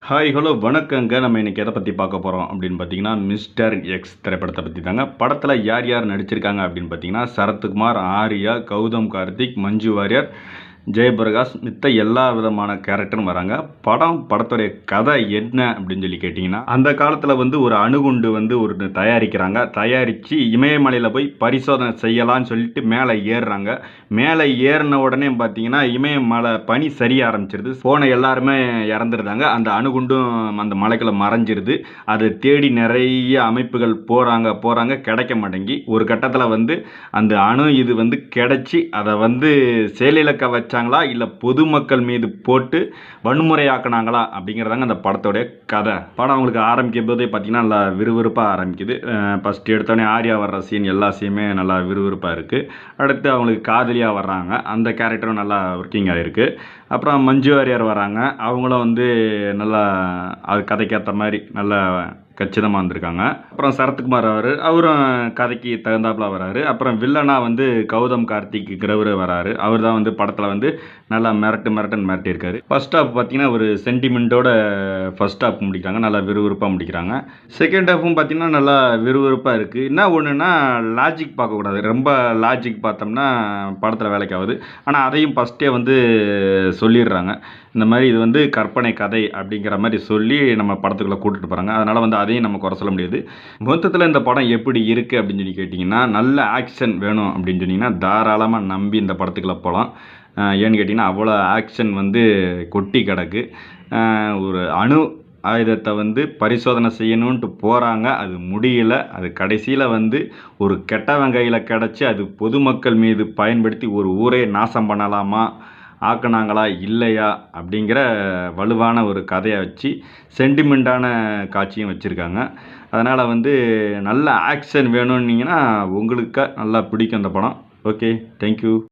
Hi hello வணக்கங்க. நம்ம இன்னைக்கு எதை பற்றி பார்க்க போகிறோம் அப்படின்னு பார்த்தீங்கன்னா, மிஸ்டர் எக்ஸ் திரைப்படத்தை பற்றி தாங்க. படத்தில் யார் யார் நடிச்சிருக்காங்க அப்படின்னு பார்த்தீங்கன்னா, சரத்குமார், ஆர்யா, கௌதம் கார்த்திக், மஞ்சு வாரியர், ஜெயபிரகாஷ் மித்த எல்லா விதமான கேரக்டரும் வராங்க. படத்துடைய கதை என்ன அப்படின்னு சொல்லி கேட்டிங்கன்னா, அந்த காலத்தில் வந்து ஒரு அணுகுண்டு வந்து ஒரு தயாரிக்கிறாங்க. தயாரித்து இமயமலையில் போய் பரிசோதனை செய்யலான்னு சொல்லிட்டு மேலே ஏறுறாங்க. மேலே ஏறின உடனே பார்த்தீங்கன்னா, இமயமலை பனி சரிய ஆரம்பிச்சிருது. போன எல்லாருமே இறந்துருந்தாங்க. அந்த அணுகுண்டும் அந்த மலைக்குள்ள மறைஞ்சிருது. அதை தேடி நிறைய அமைப்புகள் போகிறாங்க கிடைக்க மாட்டேங்கி ஒரு கட்டத்தில் வந்து அந்த அணு இது வந்து கிடைச்சி அதை வந்து செயலிழக்க வச்சாங்களா இல்லை பொதுமக்கள் மீது போட்டு வன்முறையாக்குனாங்களா அப்படிங்கிறதாங்க அந்த படத்தோடைய கதை. படம் அவங்களுக்கு ஆரம்பிக்கும் போதே பார்த்தீங்கன்னா நல்லா விறுவிறுப்பாக ஆரம்பிக்குது. ஃபஸ்ட்டு எடுத்தோடனே ஆர்யா வர்ற சீன் எல்லா சீனுமே நல்லா விறுவிறுப்பாக இருக்குது. அடுத்து அவங்களுக்கு காதலியாக வர்றாங்க, அந்த கேரக்டரும் நல்லா ஒர்க்கிங் ஆகிருக்கு. அப்புறம் மஞ்சு வாரியர் வராங்க, அவங்களும் வந்து நல்லா அது கதைக்கேற்ற மாதிரி நல்லா கச்சிதமாக வந்திருக்காங்க. அப்புறம் சரத்குமார் அவரும் கதைக்கு தகுந்தாப்புல வராரு. அப்புறம் வில்லனாக வந்து கௌதம் கார்த்திக்ங்கிறவர் வராரு. அவர் தான் வந்து படத்தில் வந்து நல்லா மிரட்டுன்னு மிரட்டியிருக்காரு. ஃபர்ஸ்ட் ஹாஃப் பார்த்தீங்கன்னா ஒரு சென்டிமெண்ட்டோட ஃபர்ஸ்ட் ஹாஃப் முடிக்கிறாங்க, நல்லா விறுவிறுப்பாக முடிக்கிறாங்க. செகண்ட் ஹாஃபும் பார்த்தீங்கன்னா நல்லா விறுவிறுப்பாக இருக்குது. என்ன ஒன்றுனா லாஜிக் பார்க்கக்கூடாது. ரொம்ப லாஜிக் பார்த்தோம்னா படத்தில் வேலைக்கு ஆகுது. ஆனால் அதையும் ஃபஸ்ட்டே வந்து சொல்லிடுறாங்க. இந்த மாதிரி இது வந்து கற்பனை கதை அப்படிங்கிற மாதிரி சொல்லி நம்ம படத்துக்குள்ளே கூட்டிகிட்டு போகிறாங்க. அதனால் வந்து அதையும் நம்ம குறை சொல்ல முடியாது. மொத்தத்தில் இந்த படம் எப்படி இருக்குது அப்படின்னு சொல்லி கேட்டிங்கன்னா, நல்ல ஆக்ஷன் வேணும் அப்படின்னு சொன்னிங்கன்னா தாராளமாக நம்பி இந்த படத்துக்குள்ளே போகலாம். ஏன்னு கேட்டிங்கன்னா அவ்வளோ ஆக்ஷன் வந்து கொட்டி கிடக்கு. ஒரு அணு ஆயுதத்தை வந்து பரிசோதனை செய்யணுன்ட்டு போகிறாங்க, அது முடியல. அது கடைசியில் வந்து ஒரு கெட்டவன் கையில் கிடச்சி அது பொதுமக்கள் மீது பயன்படுத்தி ஒரு ஊரே நாசம் பண்ணலாமா ஆக்குனாங்களா இல்லையா அப்படிங்கிற வலுவான ஒரு கதையை வச்சு சென்டிமெண்ட்டான காட்சியும் வச்சுருக்காங்க. அதனால் வந்து நல்ல ஆக்ஷன் வேணும்னீங்கன்னா உங்களுக்கு நல்லா பிடிக்கும் இந்த படம். Okay, thank you.